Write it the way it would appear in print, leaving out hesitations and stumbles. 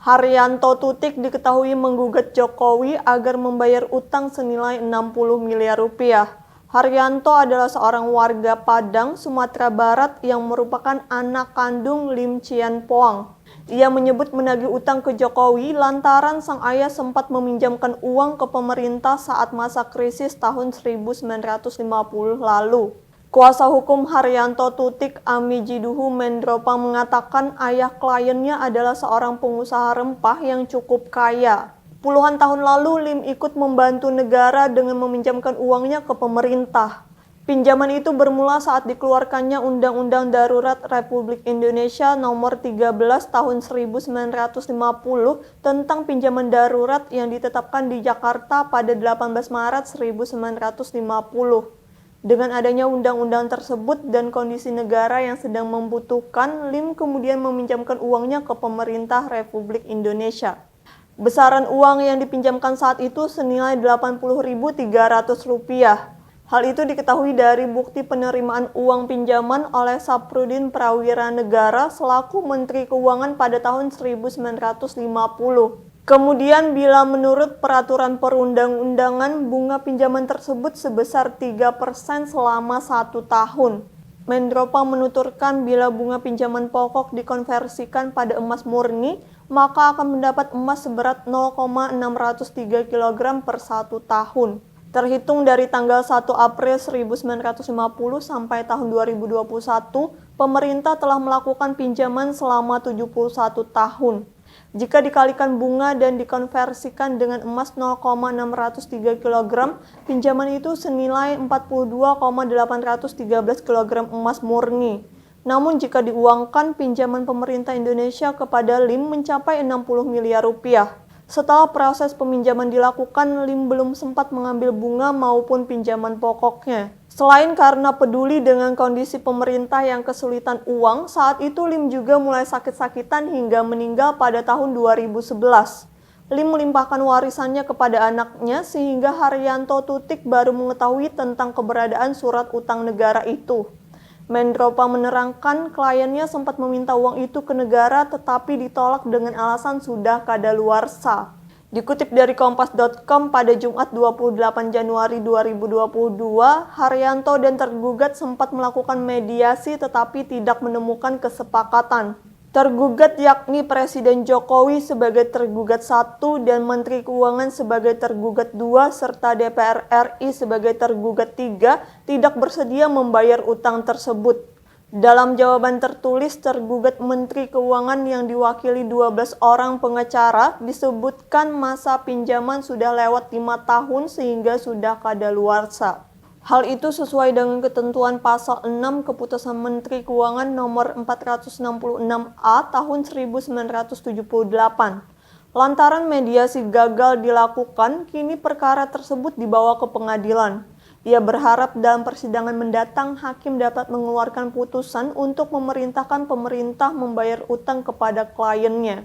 Haryanto Tutik diketahui menggugat Jokowi agar membayar utang senilai 60 miliar rupiah. Haryanto adalah seorang warga Padang, Sumatera Barat yang merupakan anak kandung Lim Chian Poang. Ia menyebut menagih utang ke Jokowi lantaran sang ayah sempat meminjamkan uang ke pemerintah saat masa krisis tahun 1950 lalu. Kuasa hukum Haryanto Tutik, Ami Jiduhu Mendropa, mengatakan ayah kliennya adalah seorang pengusaha rempah yang cukup kaya. Puluhan tahun lalu Lim ikut membantu negara dengan meminjamkan uangnya ke pemerintah. Pinjaman itu bermula saat dikeluarkannya Undang-Undang Darurat Republik Indonesia Nomor 13 Tahun 1950 tentang pinjaman darurat yang ditetapkan di Jakarta pada 18 Maret 1950. Dengan adanya undang-undang tersebut dan kondisi negara yang sedang membutuhkan, Lim kemudian meminjamkan uangnya ke pemerintah Republik Indonesia. Besaran uang yang dipinjamkan saat itu senilai Rp80.300. Hal itu diketahui dari bukti penerimaan uang pinjaman oleh Saphrudin Prawira Negara selaku Menteri Keuangan pada tahun 1950. Kemudian bila menurut peraturan perundang-undangan, bunga pinjaman tersebut sebesar 3% selama 1 tahun. Mendropa menuturkan bila bunga pinjaman pokok dikonversikan pada emas murni, maka akan mendapat emas seberat 0,603 kg per 1 tahun. Terhitung dari tanggal 1 April 1950 sampai tahun 2021, pemerintah telah melakukan pinjaman selama 71 tahun. Jika dikalikan bunga dan dikonversikan dengan emas 0,603 kg, pinjaman itu senilai 42,813 kg emas murni. Namun jika diuangkan, pinjaman pemerintah Indonesia kepada Lim mencapai 60 miliar rupiah. Setelah proses peminjaman dilakukan, Lim belum sempat mengambil bunga maupun pinjaman pokoknya. Selain karena peduli dengan kondisi pemerintah yang kesulitan uang, saat itu Lim juga mulai sakit-sakitan hingga meninggal pada tahun 2011. Lim melimpahkan warisannya kepada anaknya sehingga Haryanto Tutik baru mengetahui tentang keberadaan surat utang negara itu. Mendropa menerangkan kliennya sempat meminta uang itu ke negara tetapi ditolak dengan alasan sudah kadaluarsa. Dikutip dari Kompas.com pada Jumat 28 Januari 2022, Haryanto dan tergugat sempat melakukan mediasi tetapi tidak menemukan kesepakatan. Tergugat yakni Presiden Jokowi sebagai tergugat 1 dan Menteri Keuangan sebagai tergugat 2 serta DPR RI sebagai tergugat 3 tidak bersedia membayar utang tersebut. Dalam jawaban tertulis, tergugat Menteri Keuangan yang diwakili 12 orang pengacara disebutkan masa pinjaman sudah lewat 5 tahun sehingga sudah kadaluarsa. Hal itu sesuai dengan ketentuan pasal 6 Keputusan Menteri Keuangan nomor 466A tahun 1978. Lantaran mediasi gagal dilakukan, kini perkara tersebut dibawa ke pengadilan. Ia berharap dalam persidangan mendatang, hakim dapat mengeluarkan putusan untuk memerintahkan pemerintah membayar utang kepada kliennya.